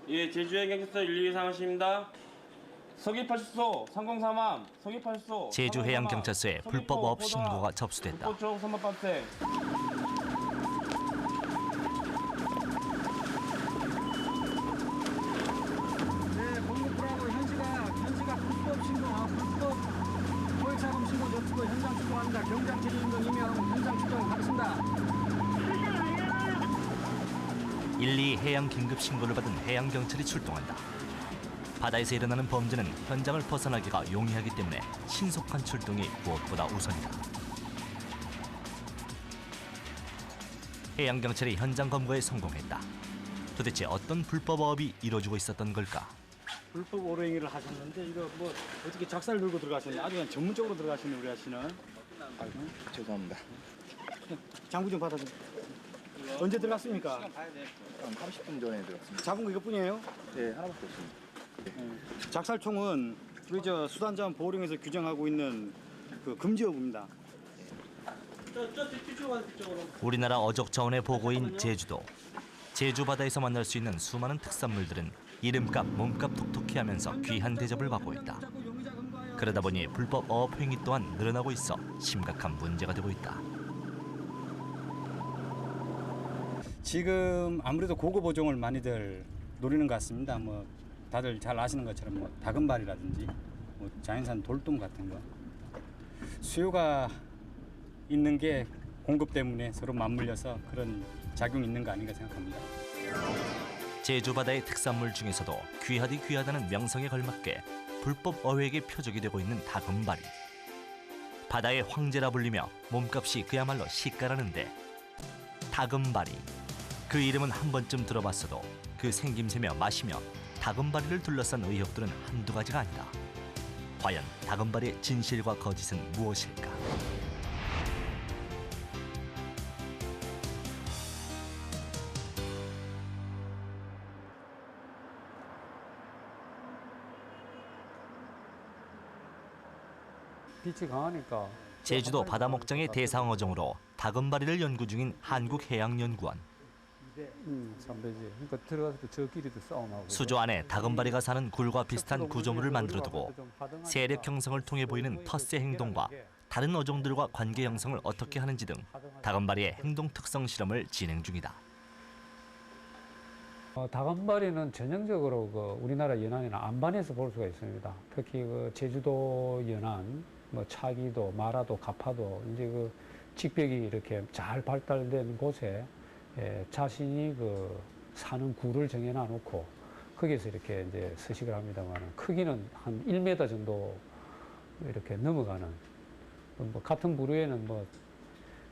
예, 제주해양경찰서 112 상하십니다. 서귀파출소 303함, 서귀파출소 제주해양경찰서에 불법 어업 신고가 접수됐다. 불법적 선박발생. 네, 공급부라고 현지가 불법 신고하고 불법 포획사금 신고 접수고 현장 출동합니다. 경장 책임인동 이명 현장 출동 하겠습니다. 112 해양 긴급 신고를 받은 해양경찰이 출동한다. 바다에서 일어나는 범죄는 현장을 벗어나기가 용이하기 때문에 신속한 출동이 무엇보다 우선이다. 해양경찰이 현장 검거에 성공했다. 도대체 어떤 불법 어업이 이루어지고 있었던 걸까? 불법 오로행위를 하셨는데 이거 뭐 어떻게 작살 들고 들어가셨는데 아주 그냥 전문적으로 들어가시는 우리 아씨는. 죄송합니다. 장부 좀 받아줘. 언제 들어갔습니까? 한 30분 전에 들었습니다. 잡은 거 이것뿐이에요? 네, 하나밖에 없습니다. 작살총은 우리 저 수단자원 보호령에서 규정하고 있는 그 금지어구입니다. 우리나라 어족 자원의 보고인 제주도. 제주 바다에서 만날 수 있는 수많은 특산물들은 이름값, 몸값 톡톡히 하면서 귀한 대접을 받고 있다. 그러다 보니 불법 어업 행위 또한 늘어나고 있어 심각한 문제가 되고 있다. 지금 아무래도 고급 어종을 많이들 노리는 것 같습니다. 뭐 다들 잘 아시는 것처럼 뭐 다금발이라든지 뭐 자연산 돌돔 같은 거 수요가 있는 게 공급 때문에 서로 맞물려서 그런 작용이 있는 거 아닌가 생각합니다. 제주 바다의 특산물 중에서도 귀하디 귀하다는 명성에 걸맞게 불법 어획의 표적이 되고 있는 다금바리. 바다의 황제라 불리며 몸값이 그야말로 시가라는데 다금바리. 그 이름은 한 번쯤 들어봤어도 그 생김새며 맛이며 다금바리를 둘러싼 의혹들은 한두 가지가 아니다. 과연 다금바리의 진실과 거짓은 무엇일까? 빛이 강하니까. 제주도 바다 목장의 대상 어종으로 다금바리를 연구 중인 한국해양연구원. 삼배지. 그러니까 들어가서 저끼리도 싸움하고. 수조 안에 다금바리가 사는 굴과 비슷한 구조물을 만들어 두고 세력 형성을 통해 보이는 텃세 행동과 다른 어종들과 관계 형성을 어떻게 하는지 등 다금바리의 행동 특성 실험을 진행 중이다. 다금바리는 전형적으로 그 우리나라 연안이나 안반에서 볼 수가 있습니다. 특히 그 제주도 연안, 뭐 차기도, 마라도, 가파도 이제 그 직벽이 이렇게 잘 발달된 곳에 자신이 그 사는 구를 정해놔 놓고 거기에서 이렇게 이제 서식을 합니다만 크기는 한 1m 정도 이렇게 넘어가는 뭐 같은 부류에는 뭐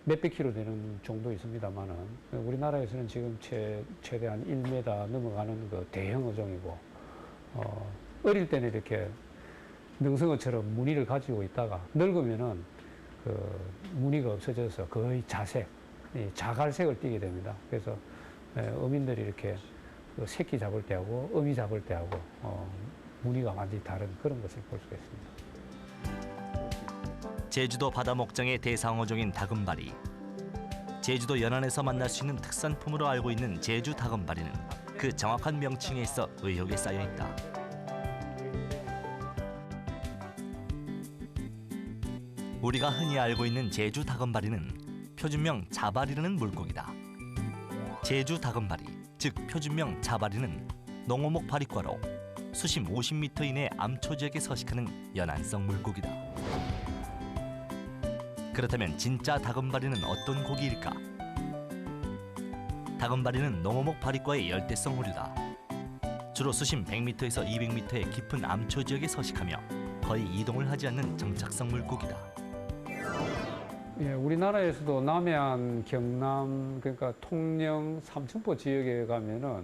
몇백 킬로 되는 정도 있습니다만은 우리나라에서는 지금 최대 한 1m 넘어가는 그 대형 어종이고 어릴 때는 이렇게 능성어처럼 무늬를 가지고 있다가 늙으면은 그 무늬가 없어져서 거의 자색, 자갈색을 띠게 됩니다. 그래서 어민들이 이렇게 그 새끼 잡을 때하고 어미 잡을 때하고 무늬가 완전히 다른 그런 것을 볼 수가 있습니다. 제주도 바다 목장의 대상 어종인 다금바리. 제주도 연안에서 만날 수 있는 특산품으로 알고 있는 제주 다금바리는 그 정확한 명칭에 있어 의혹에 쌓여 있다. 우리가 흔히 알고 있는 제주 다금바리는 표준명 자바리라는 물고기다. 제주 다금바리, 즉 표준명 자바리는 농어목 바리과로 수심 50m 이내 암초 지역에 서식하는 연안성 물고기다. 그렇다면 진짜 다금바리는 어떤 고기일까? 다금바리는 농어목 바리과의 열대성 어류다. 주로 수심 100m에서 200m의 깊은 암초 지역에 서식하며 거의 이동을 하지 않는 정착성 물고기다. 예, 우리나라에서도 남해안, 경남, 그러니까 통영, 삼천포 지역에 가면은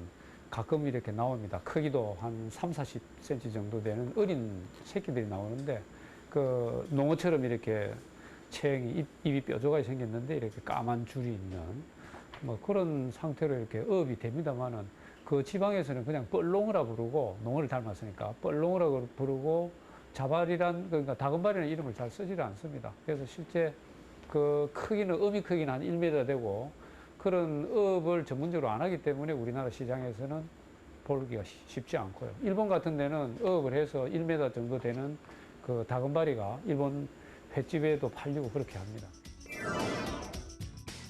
가끔 이렇게 나옵니다. 크기도 한 30-40cm 정도 되는 어린 새끼들이 나오는데 그 농어처럼 이렇게 체형이 입이 뾰족하게 생겼는데 이렇게 까만 줄이 있는 뭐 그런 상태로 이렇게 어업이 됩니다만은 그 지방에서는 그냥 뻘롱어라 부르고 농어를 닮았으니까 뻘롱어라 부르고 자발이란 그러니까 다금바리라는 이름을 잘 쓰지를 않습니다. 그래서 실제 그 크기는 어미 크기는 한 1m 되고 그런 어업을 전문적으로 안 하기 때문에 우리나라 시장에서는 보기가 쉽지 않고요. 일본 같은 데는 어업을 해서 1m 정도 되는 그 다금바리가 일본 횟집에도 팔리고 그렇게 합니다.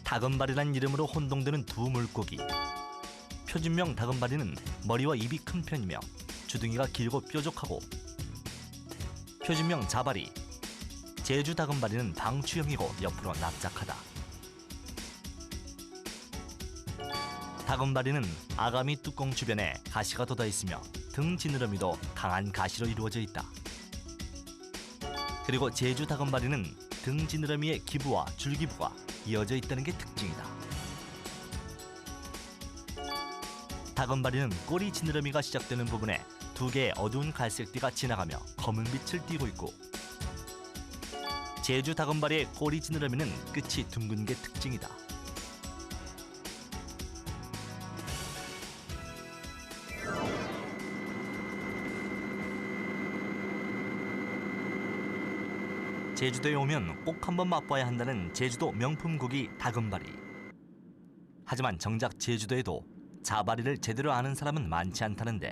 다금바리란 이름으로 혼동되는 두 물고기. 표준명 다금바리는 머리와 입이 큰 편이며 주둥이가 길고 뾰족하고, 표준명 자바리, 제주 다금바리는 방추형이고 옆으로 납작하다. 다금바리는 아가미 뚜껑 주변에 가시가 돋아 있으며 등 지느러미도 강한 가시로 이루어져 있다. 그리고 제주 다금바리는 등 지느러미의 기부와 줄기부가 이어져 있다는 게 특징이다. 다금바리는 꼬리 지느러미가 시작되는 부분에 두 개의 어두운 갈색띠가 지나가며 검은 빛을 띠고 있고, 제주 다금바리의 꼬리 지느러미는 끝이 둥근 게 특징이다. 제주도에 오면 꼭 한번 맛봐야 한다는 제주도 명품 고기 다금바리. 하지만 정작 제주도에도 자바리를 제대로 아는 사람은 많지 않다는데,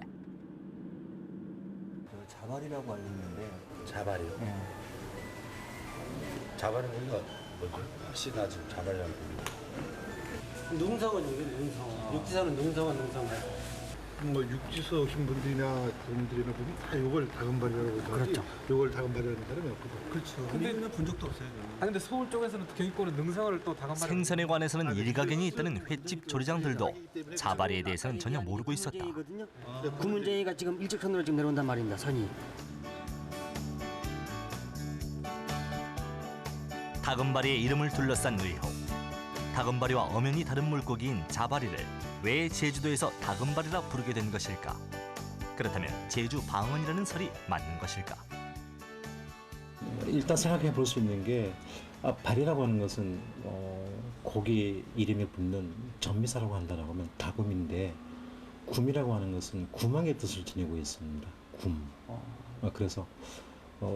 자발이라고 알리는데 자발이요? 자발은 우리가 뭐죠? 씨나 지금 자발이라고 부르죠. 농사원 여기 농사원. 육지사는 농사원. 뭐 육지서 오신 분들이나 분들이나 보면 다 요걸 다금바리라고 하지. 그렇죠. 요걸 다금바리라는 사람이 없거든. 그렇죠. 근데 본 적도 없어요. 저는. 근데 서울 쪽에서는 경기권은 능상을 또 다금바리. 생선에 관해서는 일가견이 있다는 횟집 조리장들도 자바리에 대해서는 전혀 모르고 있었다. 구문쟁이가 지금 일직선으로 지금 내려온단 말입니다. 선이. 다금바리의 이름을 둘러싼 의혹. 다금바리와 엄연히 다른 물고기인 자바리를 왜 제주도에서 다금바리라 부르게 된 것일까? 그렇다면 제주 방언이라는 설이 맞는 것일까? 일단 생각해 볼 수 있는 게 발이라고 하는 것은 고기 이름에 붙는 전미사라고 한다라고 하면 다금인데, 굼이라고 하는 것은 구멍의 뜻을 지니고 있습니다. 굼. 그래서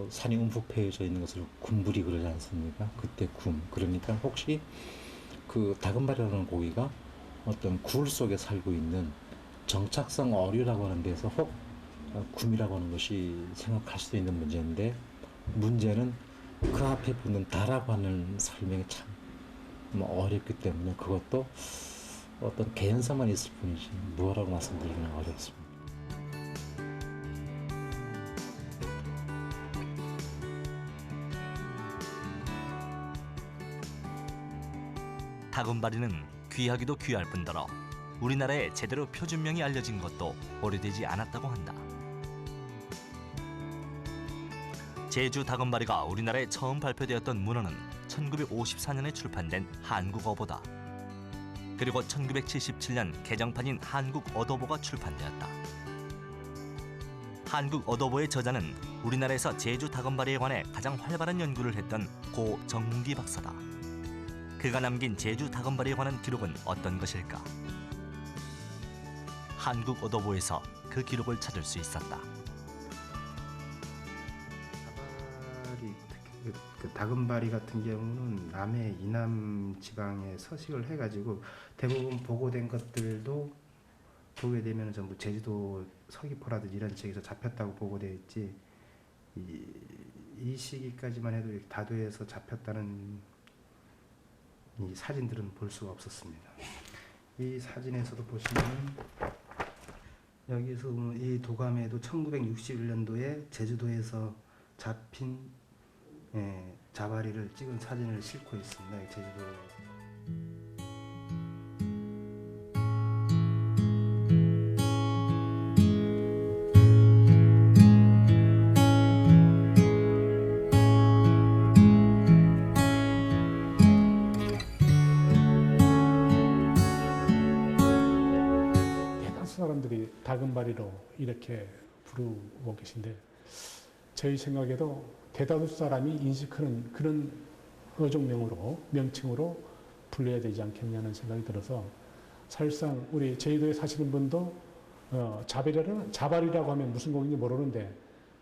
산이 움푹 패여져 있는 것을 굼부리 그러지 않습니까? 그때 굼. 그러니까 혹시 그 다금바리라는 고기가 어떤 굴 속에 살고 있는 정착성 어류라고 하는 데서 혹 굼이라고 하는 것이 생각할 수도 있는 문제인데, 문제는 그 앞에 붙는 다라고 하는 설명이 참 어렵기 때문에 그것도 어떤 개연성만 있을 뿐이지 뭐라고 말씀드리기는 어렵습니다. 다금바리는 귀하기도 귀할 뿐더러 우리나라에 제대로 표준명이 알려진 것도 오래되지 않았다고 한다. 제주 다금바리가 우리나라에 처음 발표되었던 문헌은 1954년에 출판된 한국어보다. 그리고 1977년 개정판인 한국어도보가 출판되었다. 한국어도보의 저자는 우리나라에서 제주 다금바리에 관해 가장 활발한 연구를 했던 고 정문기 박사다. 그가 남긴 제주 다금바리에 관한 기록은 어떤 것일까? 한국어도보에서 그 기록을 찾을 수 있었다. 그 다금바리 같은 경우는 남해 이남 지방에 서식을 해가지고 대부분 보고된 것들도 보게 되면 전부 제주도 서귀포라든지 이런 지역에서 잡혔다고 보고되어 있지, 이 시기까지만 해도 다도에서 잡혔다는 이 사진들은 볼 수가 없었습니다. 이 사진에서도 보시면 여기서 이 도감에도 1961년도에 제주도에서 잡힌 자바리를 찍은 사진을 싣고 있습니다. 제주도. 대다수 사람들이 다금바리로 이렇게 부르고 계신데, 저희 생각에도 대다수 사람이 인식하는 그런 어종명으로, 명칭으로 불려야 되지 않겠냐는 생각이 들어서, 사실상 우리 제주도에 사시는 분도 자바리라고 하면 무슨 고기인지 모르는데,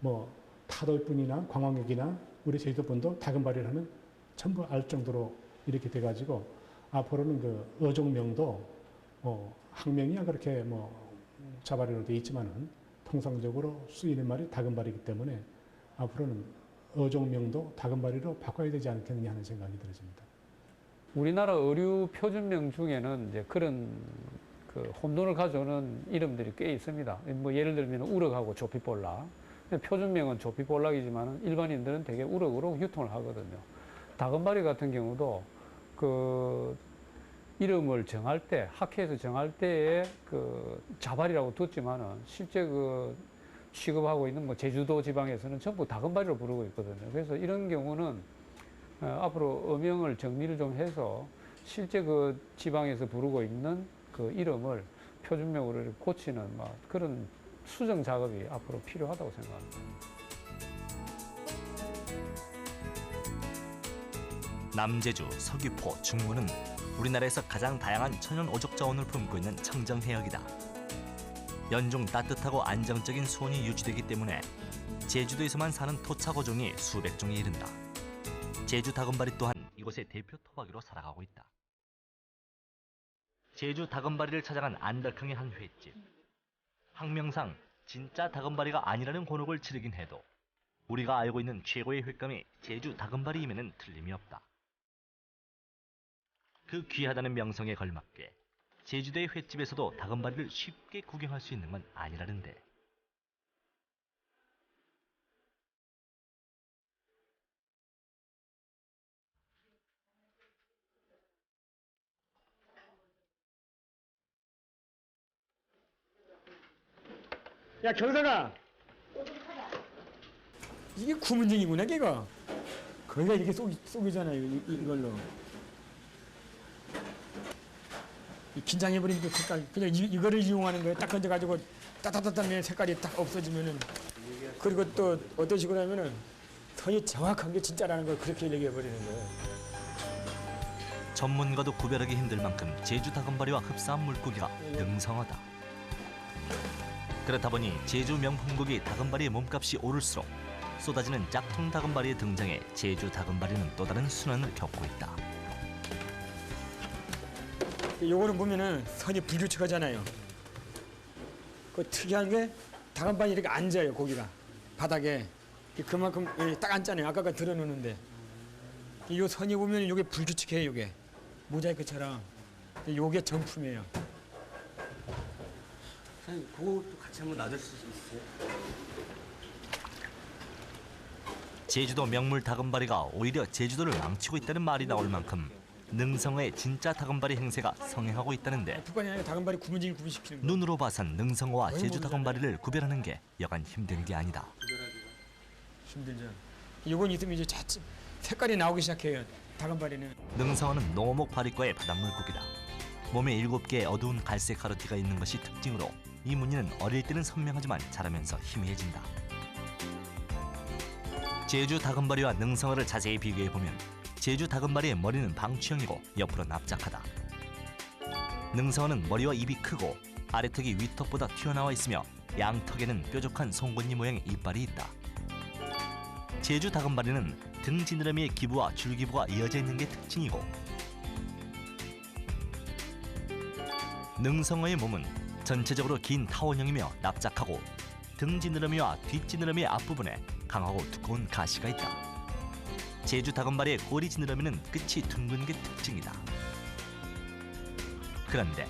뭐 타도뿐이나 관광객이나 우리 제주도 분도 다금바리를 하면 전부 알 정도로 이렇게 돼가지고 앞으로는 그 어종명도 학명이야 그렇게 자바리로 돼 있지만은 통상적으로 쓰이는 말이 다금바리이기 때문에 앞으로는 어종명도 다금바리로 바꿔야 되지 않겠느냐 하는 생각이 들어집니다. 우리나라 어류 표준명 중에는 이제 그런 그 혼돈을 가져오는 이름들이 꽤 있습니다. 예를 들면 우럭하고 조피볼락. 표준명은 조피볼락이지만 일반인들은 되게 우럭으로 유통을 하거든요. 다금바리 같은 경우도 그 이름을 정할 때, 학회에서 정할 때에 그 자발이라고 뒀지만은 실제 그 취급하고 있는 제주도 지방에서는 전부 다금바리로 부르고 있거든요. 그래서 이런 경우는 앞으로 어명을 정리를 좀 해서 실제 그 지방에서 부르고 있는 그 이름을 표준명으로 고치는 그런 수정 작업이 앞으로 필요하다고 생각합니다. 남제주, 서귀포, 중구는 우리나라에서 가장 다양한 천연 오족 자원을 품고 있는 청정 해역이다. 연중 따뜻하고 안정적인 수온이 유지되기 때문에 제주도에서만 사는 토착어종이 수백 종에 이른다. 제주 다금바리 또한 이곳의 대표 토박이로 살아가고 있다. 제주 다금바리를 찾아간 안덕형의 한 횟집. 학명상 진짜 다금바리가 아니라는 곤혹을 치르긴 해도 우리가 알고 있는 최고의 횟감이 제주 다금바리임에는 틀림이 없다. 그 귀하다는 명성에 걸맞게 제주도의 횟집에서도 다금바리를 쉽게 구경할 수 있는 건 아니라는데. 야 경사가 이게 구문쟁이구나 걔가. 거기가 이렇게 쏘기잖아요 이걸로. 긴장해버리니까 색깔 그냥 이거를 이용하는 거예요. 딱 얹어가지고 따따따따면 색깔이 딱 없어지면은. 그리고 또 어떤 식으로 하면은 선이 정확한 게 진짜라는 걸 그렇게 얘기해버리는 거예요. 전문가도 구별하기 힘들 만큼 제주 다금바리와 흡사한 물고기가 능성하다. 그렇다 보니 제주 명품고기 다금바리의 몸값이 오를수록 쏟아지는 짝퉁 다금바리의 등장에 제주 다금바리는 또 다른 순환을 겪고 있다. 요거는 보면은 선이 불규칙하잖아요. 그 특이한 게 다금바리 이렇게 앉아요 고기가 바닥에. 그만큼 딱 앉잖아요. 아까 들어놓는데 요 선이 보면 요게 불규칙해요. 요게 모자이크처럼. 요게 정품이에요. 사장님 그것도 같이 한번 놔줄 수 있어요? 제주도 명물 다금바리가 오히려 제주도를 망치고 있다는 말이 나올 만큼 능성어의 진짜 다금바리 행세가 성행하고 있다는데 북한이 아니라 다금바리 구분쟁이 구분시키는 거예요. 눈으로 봐선 능성어와 제주 다금바리를 구별하는 게 여간 힘든 게 아니다. 힘들죠. 요건 있으면 이제 자칫 색깔이 나오기 시작해요. 다금바리는. 능성어는 농어목 바리과의 바닷물고기다. 몸에 7개의 어두운 갈색 가루띠가 있는 것이 특징으로 이 무늬는 어릴 때는 선명하지만 자라면서 희미해진다. 제주 다금바리와 능성어를 자세히 비교해보면 제주 다금바리의 머리는 방추형이고 옆으로 납작하다. 능성어는 머리와 입이 크고 아래턱이 윗턱보다 튀어나와 있으며 양턱에는 뾰족한 송곳니 모양의 이빨이 있다. 제주 다금바리는 등 지느러미의 기부와 줄기부가 이어져 있는 게 특징이고 능성어의 몸은 전체적으로 긴 타원형이며 납작하고 등 지느러미와 뒷 지느러미의 앞부분에 강하고 두꺼운 가시가 있다. 제주 다금바리의 꼬리 지느러미는 끝이 둥근 게 특징이다. 그런데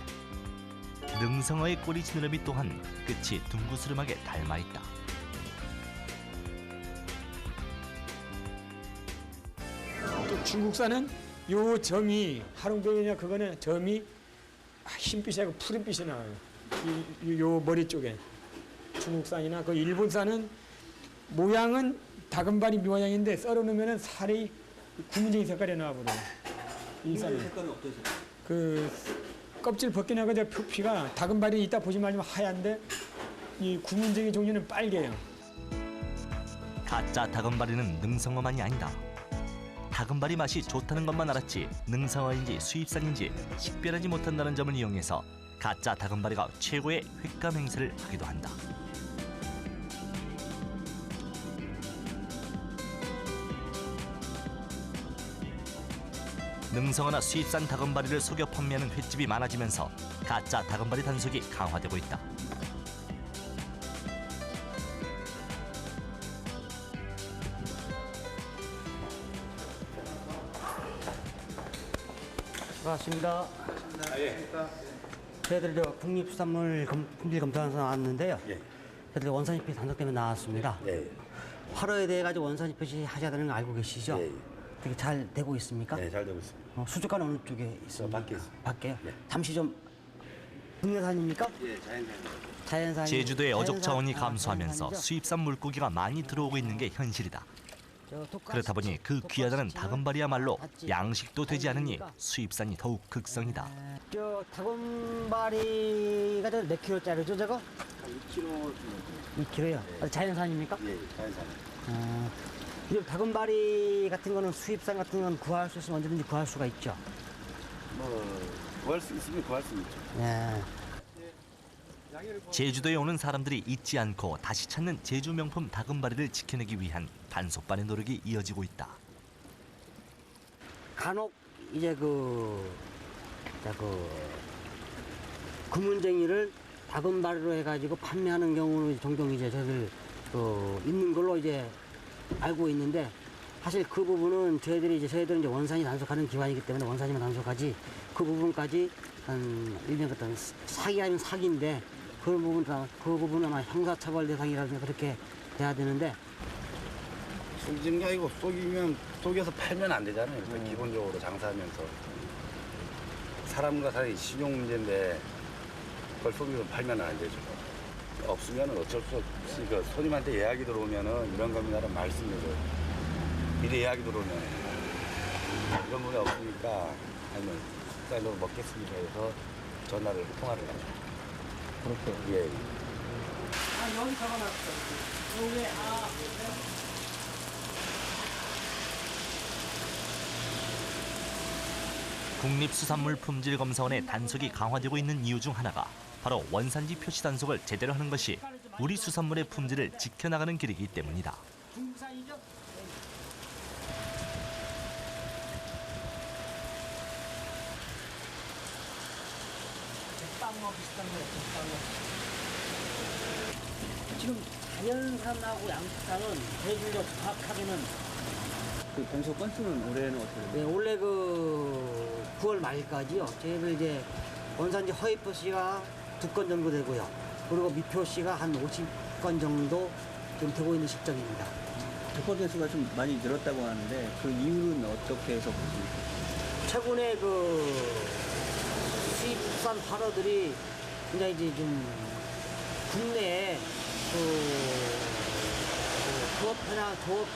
능성어의 꼬리 지느러미 또한 끝이 둥그스름하게 닮아 있다. 또 중국산은 요 점이 하롱뱅이냐 그거는 점이 흰빛이 아니고 푸른빛이 나와요. 요 머리 쪽에. 중국산이나 그 일본산은 모양은 다금바리 모양인데 썰어놓으면 살이 구문쟁이 색깔이 나와버려요. 이 쌀은. 색깔은 어떠세요? 그 껍질 벗겨나고 표피가 다금바리 이따 보지 말면 하얀데 이 구문쟁이 종류는 빨개요. 가짜 다금바리는 능성어만이 아니다. 다금바리 맛이 좋다는 것만 알았지 능성어인지 수입산인지 식별하지 못한다는 점을 이용해서 가짜 다금바리가 최고의 횟감 행세를 하기도 한다. 능성어나 수입산 다금바리를 속여 판매하는 횟집이 많아지면서 가짜 다금바리 단속이 강화되고 있다. 반갑습니다. 저희들이 국립수산물 품질 검사에서 나왔는데요. 저희들 원산지표시 단속 때문에 나왔습니다. 활어에 대해 가지고 원산지표시 하셔야 되는 거 알고 계시죠? 되게 잘 되고 있습니까? 네, 잘 되고 있습니다. 수족관은 어느 쪽에 있습니까? 밖에 있습니다. 밖에요? 잠시 좀 국내산입니까? 예, 자연산. 자연산. 제주도의 어족 자원이 감소하면서 수입산 물고기가 많이 들어오고 있는 게 현실이다. 그렇다 보니 그 귀하다는 다금바리야말로 양식도 되지 않으니 수입산이 더욱 극성이다. 저 다금바리가 몇 킬로짜리죠, 저거? 2kg. 2kg요? 자연산입니까? 예, 자연산. 이 다금바리 같은 거는 수입산 같은 건 구할 수 있으면 언제든지 구할 수가 있죠. 구할 수 있으면 구할 수 있죠. 네. 제주도에 오는 사람들이 잊지 않고 다시 찾는 제주 명품 다금바리를 지켜내기 위한 단속반의 노력이 이어지고 있다. 간혹 이제 구문쟁이를 다금바리로 해가지고 판매하는 경우는 종종 이제 저희들 있는 걸로 이제 알고 있는데, 사실 그 부분은 저희들은 이제 원산이 단속하는 기관이기 때문에 원산이만 단속하지, 그 부분까지 한 일명 어떤 사기 아니면 사기인데, 그 부분은 아마 형사처벌 대상이라든가 그렇게 돼야 되는데. 숨지는 게 아니고 속여서 팔면 안 되잖아요. 일단 기본적으로 장사하면서 사람과 사람의 신용 문제인데 그걸 속여서 팔면 안 되죠. 없으면 어쩔 수 없이 손님한테 예약이 들어오면은 이런 겁니다라는 말씀이죠. 미리 예약이 들어오면 이런 분이 없으니까 아니면 식사로 먹겠습니다 해서 전화를 통화를 하죠. 그렇게. 예. 여기 적어놨어. 여기 국립수산물 품질검사원의 단속이 강화되고 있는 이유 중 하나가 바로 원산지 표시 단속을 제대로 하는 것이 우리 수산물의 품질을 지켜나가는 길이기 때문이다. 중산이죠? 빵어 비슷한 거예요. 지금 자연산하고 양식산은 대중적 정확하게는 그 공소 건수는 올해는 어떻게 됩니까? 네, 원래 9월 말까지요. 저희들 이제 원산지 허위표 씨가 2건 정도 되고요. 그리고 미표 씨가 한 50건 정도 좀 되고 있는 시점입니다. 득보 수가 좀 많이 늘었다고 하는데 그 이유는 어떻게 해서 보십니까? 최근에 수입산 활어들이 굉장히 이제 좀 국내에 조업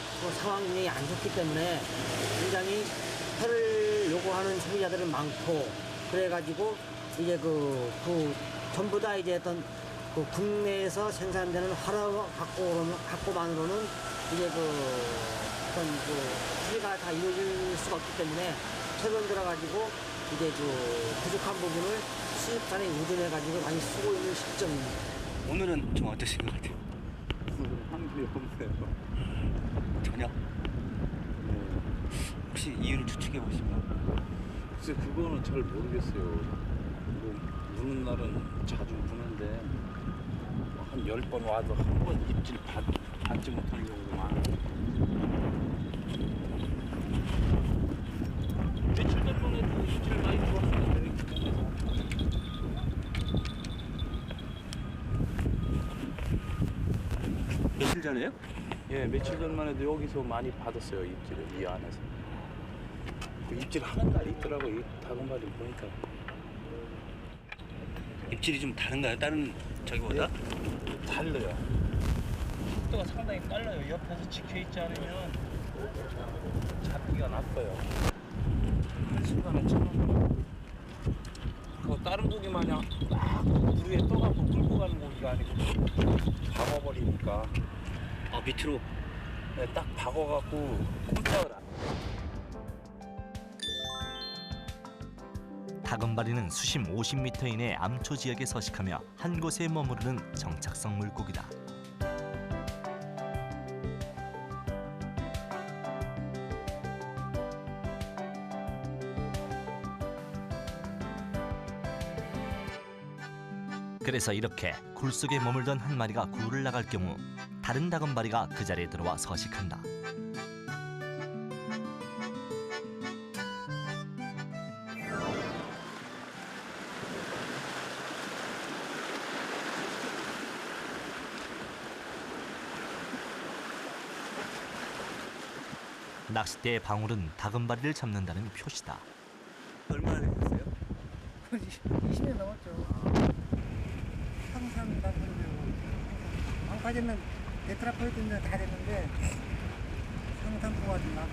상황이 안 좋기 때문에 굉장히 회를 요구하는 소비자들은 많고, 그래가지고 이제 전부 다 이제 어떤 국내에서 생산되는 활어 갖고만으로는 이제 수리가 다 이루어질 수가 없기 때문에 최근 들어가지고 이제 부족한 부분을 수입산에 의존해가지고 많이 쓰고 있는 시점입니다. 오늘은 좀 어떠신 것 같아요? 한국이 없어요. 전혀? 혹시 이유를 추측해 보시면? 글쎄 그거는 잘 모르겠어요. 무는 날은 자주 무는데 한 10번 와도 한 번 입질 받지 못하는 경우가 많아요. 며칠 전에도 입질 많이 들어왔었는데 며칠 전에요? 예, 며칠 전만 해도 여기서 많이 받았어요, 입질을, 이 안에서. 입질 하는 날이 있더라고, 이 다금바리 보니까. 입질이 좀 다른가요? 다른 저기보다? 달라요. 속도가 상당히 빨라요. 옆에서 지켜있지 않으면 잡기가 나빠요. 한순간에 참. 그거 다른 고기 마냥 막 물 위에 떠갖고 끌고 가는 고기가 아니고 박아버리니까. 밑으로? 네, 딱 박아갖고 꼼짝을 안. 다금바리는 수심 50m 이내 암초 지역에 서식하며 한 곳에 머무르는 정착성 물고기다. 그래서 이렇게 굴 속에 머물던 한 마리가 굴을 나갈 경우 다른 다금바리가 그 자리에 들어와 서식한다. 낚싯대의 방울은 다금바리를 잡는다는 표시다. 얼마나 되셨어요? 20년 넘었죠. 항상 나서는 방파제는 데트라포이드는 다 됐는데 상탄포가 좀 나고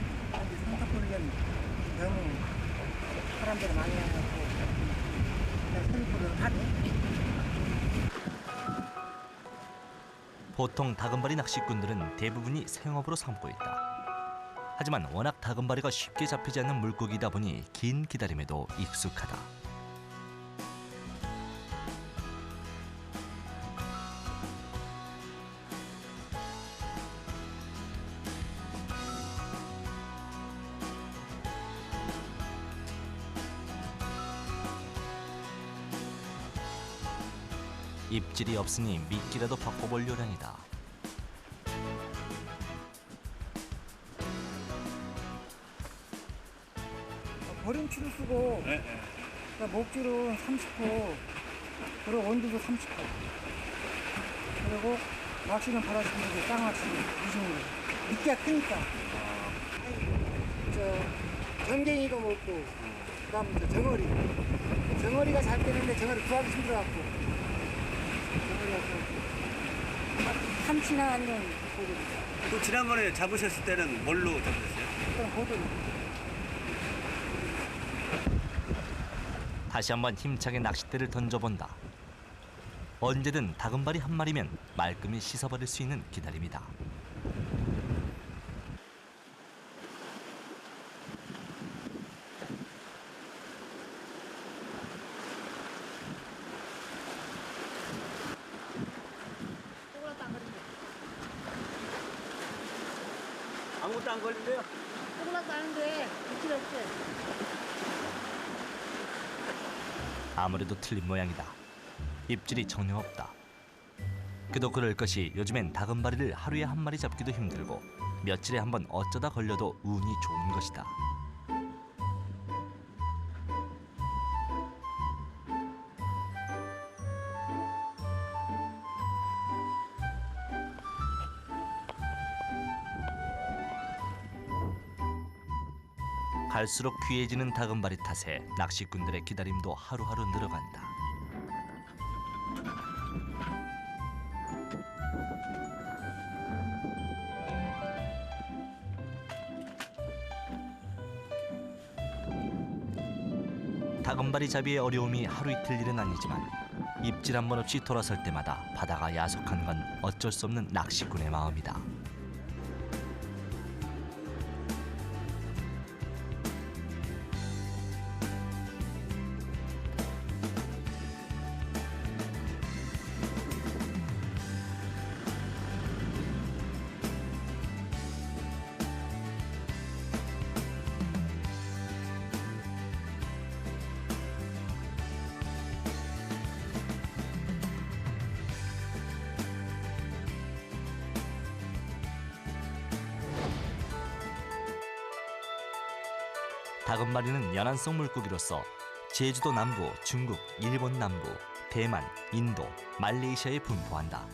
상탄포는 너무 사람들이 많이 해갖고 그냥 선포를 하죠. 보통 다금바리 낚시꾼들은 대부분이 생업으로 삼고 있다. 하지만 워낙 다금바리가 쉽게 잡히지 않는 물고기이다 보니 긴 기다림에도 익숙하다. 입질이 없으니 미끼라도 바꿔볼 요량이다. 버림치를 쓰고 그러니까 목줄은 30호 그리고 원두도 30호 그리고 낚시는 바다시는 게 쌍낚시 20호 미끼가 크니까 저 전갱이도 먹고 그다음 저 정어리가 잘 되는데 정어리 구하기 힘들어갖고 정어리가 참치나 아니면 고기. 또 지난번에 잡으셨을 때는 뭘로 잡으셨어요? 일단 고등어. 다시 한번 힘차게 낚싯대를 던져본다. 언제든 다금바리 한 마리면 말끔히 씻어버릴 수 있는 기다림이다. 아무것도 안 걸린대요? 조금만 따는데 미칠 없지. 아무래도 틀린 모양이다. 입질이 전혀 없다. 그도 그럴 것이 요즘엔 다금바리를 하루에 한 마리 잡기도 힘들고 며칠에 한 번 어쩌다 걸려도 운이 좋은 것이다. 갈수록 귀해지는 다금바리 탓에 낚시꾼들의 기다림도 하루하루 늘어간다. 다금바리 잡이의 어려움이 하루 이틀 일은 아니지만 입질 한 번 없이 돌아설 때마다 바다가 야속한 건 어쩔 수 없는 낚시꾼의 마음이다. 다금바리는 연안성 물고기로서 제주도 남부, 중국, 일본 남부, 대만, 인도, 말레이시아에 분포한다.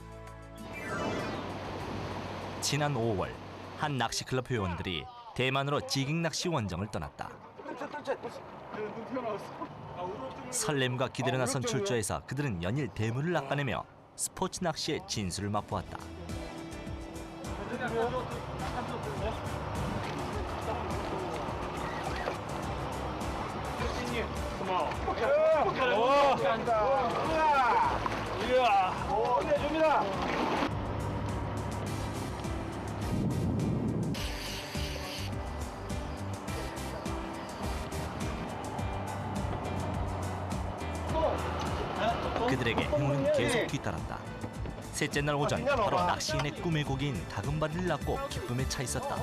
지난 5월 한 낚시클럽 회원들이 대만으로 지깅 낚시 원정을 떠났다. 설렘과 기대로 나선 출조에서 그들은 연일 대물을 낚아내며 스포츠 낚시의 진수를 맛보았다. 그들에게 행운은 계속 뒤따랐다. 셋째 날 오전 바로 낚시인의 꿈의 고기인 다금바리를 낚고 기쁨에 차 있었다.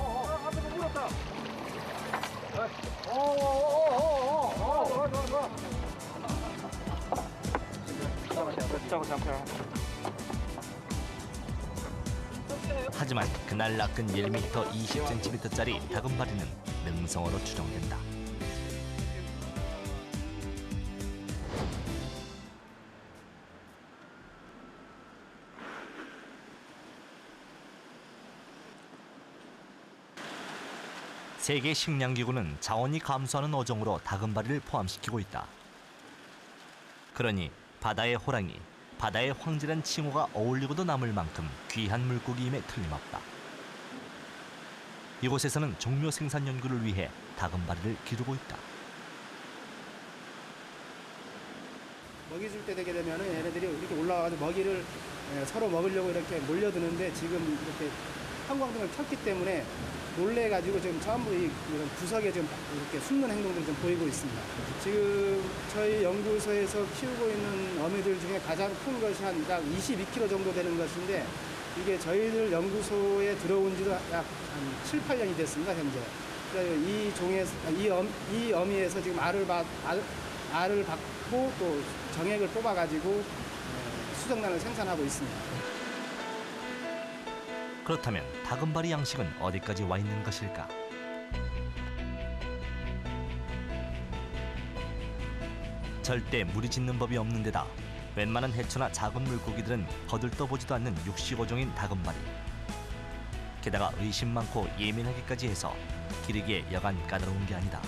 하지만 그날 낚은 1m 20cm짜리 다금바리는 능성어로 추정된다. 세계 식량기구는 자원이 감소하는 어종으로 다금바리를 포함시키고 있다. 그러니 바다의 호랑이, 바다의 황제란 칭호가 어울리고도 남을 만큼 귀한 물고기임에 틀림없다. 이곳에서는 종묘 생산 연구를 위해 다금바리를 기르고 있다. 먹이 줄 때 되게 되면 얘네들이 이렇게 올라와서 먹이를 서로 먹으려고 이렇게 몰려드는데 지금 이렇게 형광등을 켰기 때문에 놀래가지고 지금 전부 이런 구석에 좀 이렇게 숨는 행동들을 좀 보이고 있습니다. 지금 저희 연구소에서 키우고 있는 어미들 중에 가장 큰 것이 한 약 22kg 정도 되는 것인데 이게 저희들 연구소에 들어온 지도 약 한 7, 8년이 됐습니다, 현재. 이 종에서, 이 어미에서 지금 알을 받고 또 정액을 뽑아가지고 수정란을 생산하고 있습니다. 그렇다면 다금바리 양식은 어디까지 와 있는 것일까? 절대 물이 짖는 법이 없는 데다 웬만한 해초나 작은 물고기들은 거들떠보지도 않는 육식어종인 다금바리. 게다가 의심 많고 예민하기까지 해서 기르기에 여간 까다로운 게 아니다.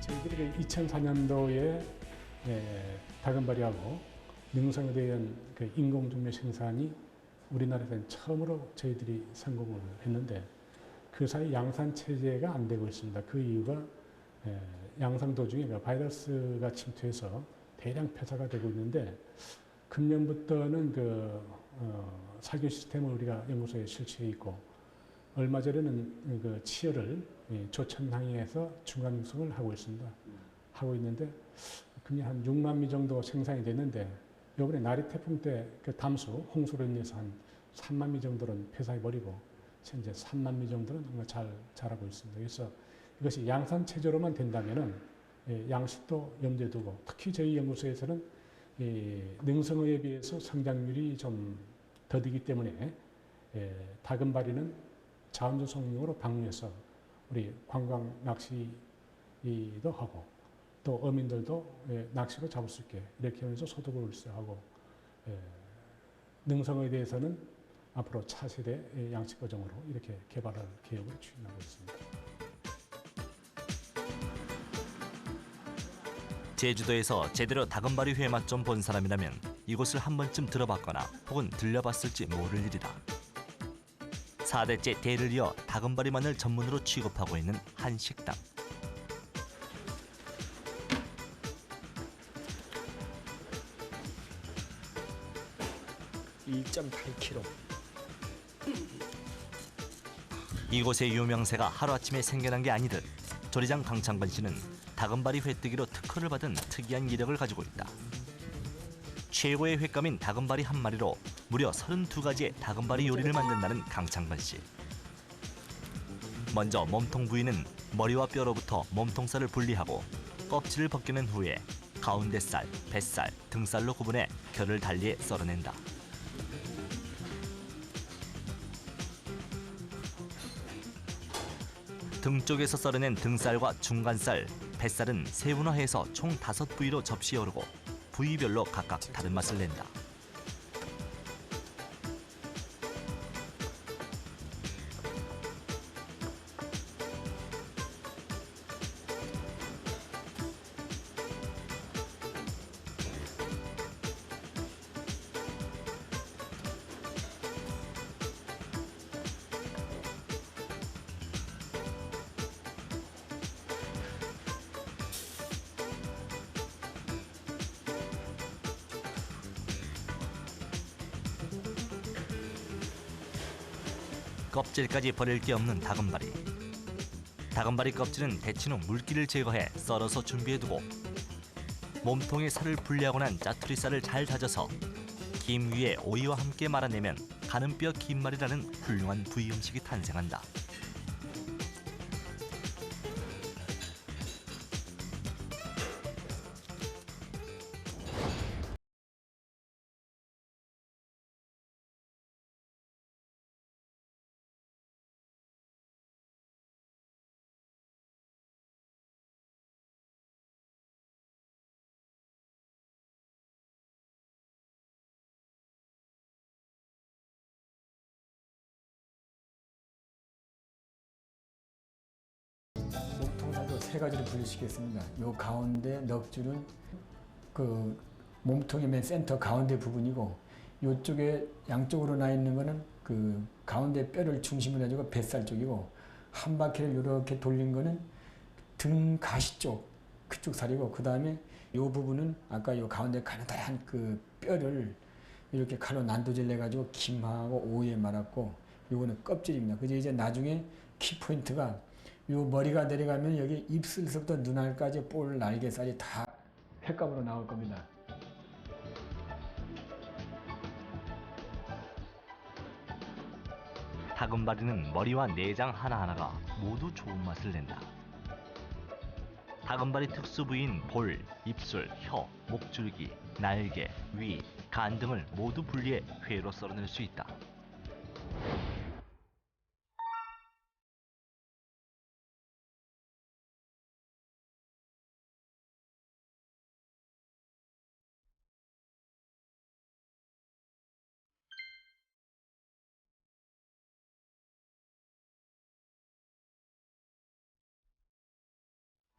저희들이 2004년도에 다금바리하고 능성에 대한 그 인공종묘 생산이 우리나라에서는 처음으로 저희들이 성공을 했는데 그 사이 양산 체제가 안 되고 있습니다. 그 이유가 양상 도중에 바이러스가 침투해서 대량 폐사가 되고 있는데 금년부터는 살균 시스템을 우리가 연구소에 설치해 있고 얼마 전에는 그 치어를 조천항에서 중간 육성을 하고 있습니다. 하고 있는데 그냥 한 6만 미 정도 생산이 됐는데 이번에 나리 태풍 때 그 담수, 홍수로 인해서 한 3만 미 정도는 폐사해버리고 현재 3만 미 정도는 잘 자라고 있습니다. 그래서 이것이 양산 체제로만 된다면은 양식도 염두에 두고 특히 저희 연구소에서는 능성어에 비해서 성장률이 좀 더디기 때문에 다금바리는 자원조성용으로 방류해서 우리 관광 낚시도 하고 또 어민들도 낚시로 잡을 수 있게 이렇게 하면서 소득을 올리하고 능성어에 대해서는 앞으로 차세대 양식어종으로 이렇게 개발할 계획을 추진하고 있습니다. 제주도에서 제대로 다금바리 회 맛 좀 본 사람이라면 이곳을 한 번쯤 들어봤거나 혹은 들려봤을지 모를 일이다. 4대째 대를 이어 다금바리만을 전문으로 취급하고 있는 한 식당. (1.8kg) 이곳의 유명세가 하루아침에 생겨난 게 아니듯 조리장 강창건 씨는 다금바리 회뜨기로 특허를 받은 특이한 이력을 가지고 있다. 최고의 횟감인 다금바리 한 마리로 무려 32가지의 다금바리 요리를 만든다는 강창건 씨. 먼저 몸통 부위는 머리와 뼈로부터 몸통살을 분리하고 껍질을 벗겨낸 후에 가운데 살, 뱃살, 등살로 구분해 결을 달리해 썰어낸다. 등 쪽에서 썰어낸 등살과 중간살, 뱃살은 세분화해서 총 5부위로 접시에 오르고 부위별로 각각 다른 맛을 낸다. 껍질까지 버릴 게 없는 다금바리. 다금바리 껍질은 데친 후 물기를 제거해 썰어서 준비해두고 몸통의 살을 분리하고 난 짜투리살을 잘 다져서 김 위에 오이와 함께 말아내면 가는뼈 김말이라는 훌륭한 부위 음식이 탄생한다. 세 가지로 분류시켰습니다. 요 가운데 넉줄은 그 몸통의 맨 센터 가운데 부분이고, 요쪽에 양쪽으로 나 있는 거는 그 가운데 뼈를 중심으로 해가지고 뱃살 쪽이고, 한 바퀴를 이렇게 돌린 거는 등 가시 쪽, 그쪽 살이고, 그 다음에 요 부분은 아까 요 가운데 가느다란 그 뼈를 이렇게 칼로 난도질 내가지고 김하고 오이에 말았고, 요거는 껍질입니다. 그래서 이제 나중에 키포인트가 요 머리가 내려가면 여기 입술서부터 눈알까지 볼 날개살이 다 횟감으로 나올 겁니다. 다금바리는 머리와 내장 하나하나가 모두 좋은 맛을 낸다. 다금바리 특수 부위인 볼, 입술, 혀, 목줄기, 날개, 위, 간 등을 모두 분리해 회로 썰어낼 수 있다.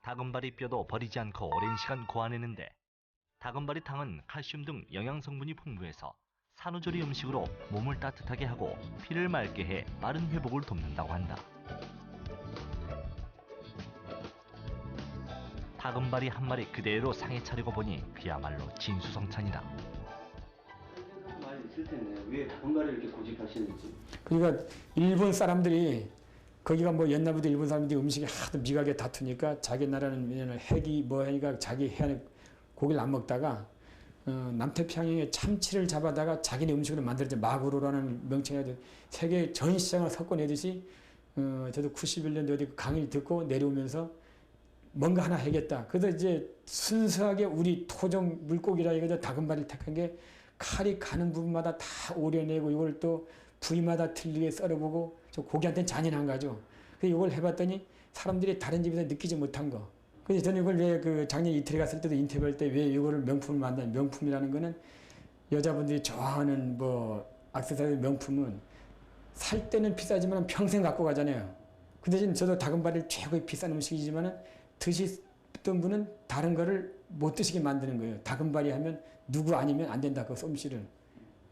다금바리 뼈도 버리지 않고 오랜 시간 고안했는데, 다금바리 탕은 칼슘 등 영양 성분이 풍부해서 산후조리 음식으로 몸을 따뜻하게 하고 피를 맑게 해 빠른 회복을 돕는다고 한다. 다금바리 한 마리 그대로 상에 차리고 보니 그야말로 진수성찬이다. 많이 있을 텐데 왜 다금바리를 이렇게 고집하시는지. 그러니까 일본 사람들이 거기가 뭐 옛날부터 일본 사람들이 음식이 하도 미각에 다투니까 자기 나라는 왜냐면 핵이 뭐 하니까 자기 해안에 고기를 안 먹다가 남태평양에 참치를 잡아다가 자기네 음식으로 만들었죠. 마구로라는 명칭이 세계 전 시장을 섞어내듯이 저도 91년도 어디 강의를 듣고 내려오면서 뭔가 하나 해야겠다. 그래서 이제 순수하게 우리 토종 물고기라 이거죠. 다금바리를 택한 게 칼이 가는 부분마다 다 오려내고 이걸 또 부위마다 틀리게 썰어보고 저 고기한테는 잔인한 거죠. 그래서 이걸 해봤더니 사람들이 다른 집에서 느끼지 못한 거. 그래서 저는 이걸 왜 그 작년 이태리 갔을 때도 인터뷰할 때 왜 이거를 명품을 만드냐. 명품이라는 거는 여자분들이 좋아하는 뭐 액세서리 명품은 살 때는 비싸지만 평생 갖고 가잖아요. 그 대신 저도 다금바리를 최고의 비싼 음식이지만 드시던 분은 다른 거를 못 드시게 만드는 거예요. 다금바리 하면 누구 아니면 안 된다. 그 솜씨를.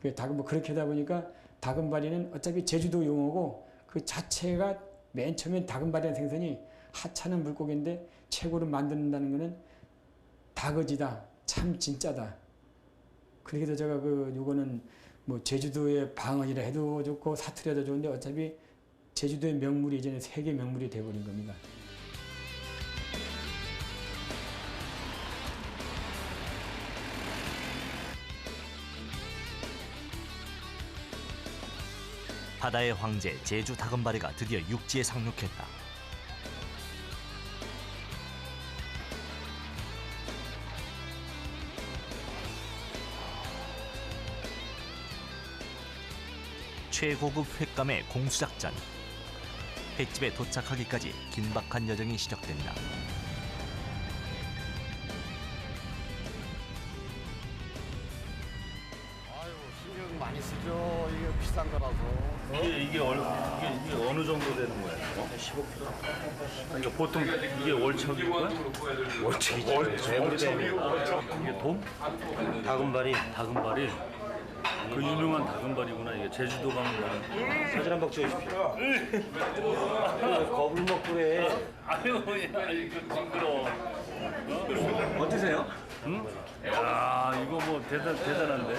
그렇게 하다 보니까 다금바리는 어차피 제주도 용어고 그 자체가 맨 처음엔 다금바리라는 생선이 하찮은 물고기인데 최고로 만든다는 거는 다거지다. 참 진짜다. 그렇게 해서 제가 요거는 뭐 제주도의 방언이라 해도 좋고 사투리라 해도 좋은데 어차피 제주도의 명물이 이제는 세계 명물이 되어버린 겁니다. 바다의 황제 제주 다금바리가 드디어 육지에 상륙했다. 최고급 횟감의 공수작전. 횟집에 도착하기까지 긴박한 여정이 시작된다. 신경 많이 쓰죠. 이게 비싼 거라서. 이게 어느 정도 되는 거야? 15kg. 그러니까 보통 이게 월척인 거야? 월척이지. 이게 돔? 다금바리. 그 유명한 다금바리구나. 이게 제주도 가면 사진 한 박 찍어주십시오. 겁을 먹고 그래. 아유, 야, 이거 징그러워. 어떠세요? 응? 야, 이거 뭐 대단한데?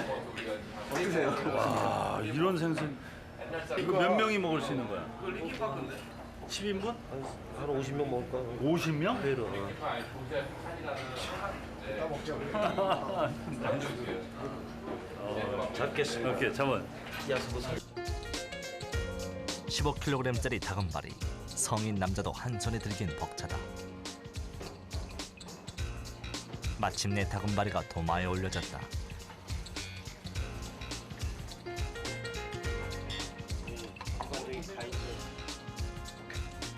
어떠세요? 와, 이런 생선. 이거 몇 명이 먹을 수 있는 거야? 10인분? 한 50명 먹을 거야. 50명? 배로. 잡겠습니다. 오케이, 잡아. 15kg짜리 다금바리. 성인 남자도 한 손에 들긴 벅차다. 마침내 다금바리가 도마에 올려졌다.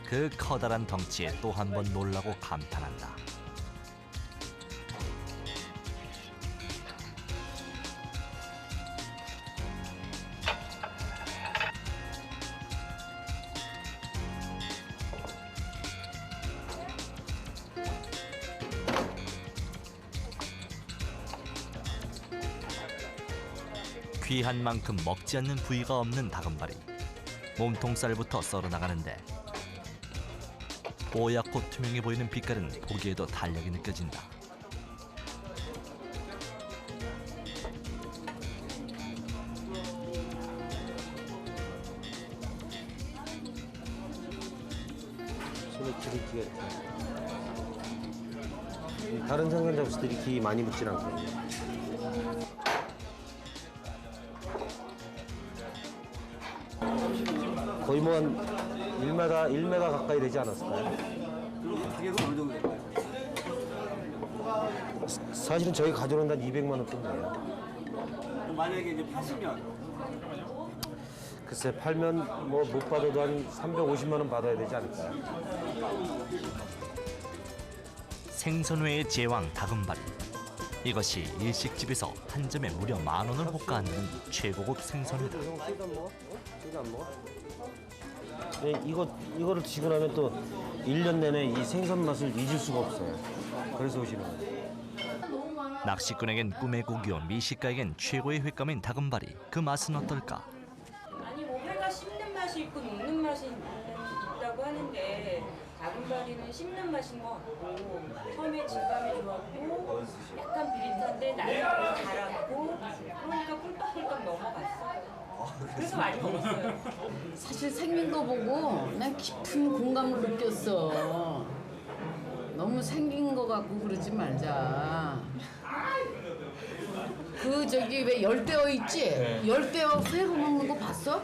그 커다란 덩치에 또 한 번 놀라고 감탄한다. 귀한 만큼 먹지 않는 부위가 없는 다금바리. 몸통살부터 썰어 나가는데 뽀얗고 투명해 보이는 빛깔은 보기에도 탄력이 느껴진다. 손에 기름기가 있다. 다른 생선 잡시들이 기 많이 묻진 않거든요. 거의 뭐 한 1m 가까이 되지 않았을까요? 가격은 어느 정도 될까요? 사실은 저희 가져온 한 200만 원 정도예요. 만약에 이제 파시면 글쎄 팔면 뭐 못 받아도 한 350만 원 받아야 되지 않을까요? 생선회의 제왕 다금바리. 이것이 일식집에서 한 점에 무려 10,000원을 호가한다는 최고급 생선회다. 네, 이거를 지고 나면 또 1년 내내 이 생선 맛을 잊을 수가 없어요. 그래서 오시는 거예요. 낚시꾼에겐 꿈의 고기요, 미식가에겐 최고의 횟감인 다금바리. 그 맛은 어떨까? 아니 뭐 회가 씹는 맛이 있고 녹는 맛이 있다고 하는데 다금바리는 씹는 맛인 것 같고 처음에 질감이 좋았고 약간 비릿한데 나중에 달았고 그러니까 꿀떡꿀떡 넘어갔어요. 그래서 많이 먹었어요. 사실 생긴 거 보고 난 깊은 공감을 느꼈어. 너무 생긴 거 갖고 그러지 말자. 그 저기 왜 열대어 있지? 열대어 회로 먹는 거 봤어?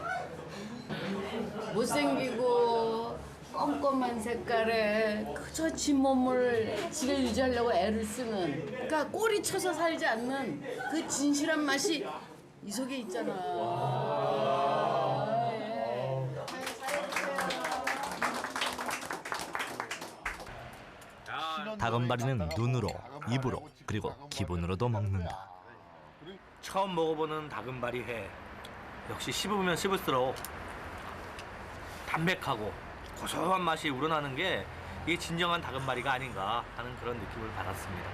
못생기고 껌껌한 색깔에 그저 지 몸을 지가 유지하려고 애를 쓰는, 그러니까 꼬리 쳐서 살지 않는 그 진실한 맛이 이 속에 있잖아. 다금바리는 눈으로, 입으로, 그리고 기분으로도 먹는다. 처음 먹어보는 다금바리 회. 역시 씹으면 씹을수록 담백하고 고소한 맛이 우러나는 게 이게 진정한 다금바리가 아닌가 하는 그런 느낌을 받았습니다.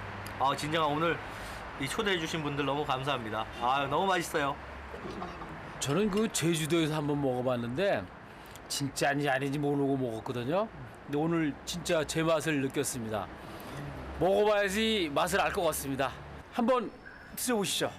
진정한 오늘 이 초대해 주신 분들 너무 감사합니다. 너무 맛있어요. 저는 그 제주도에서 한번 먹어봤는데 진짜인지 아닌지 모르고 먹었거든요. 근데 오늘 진짜 제 맛을 느꼈습니다. 먹어봐야지 맛을 알 것 같습니다. 한번 드셔보시죠.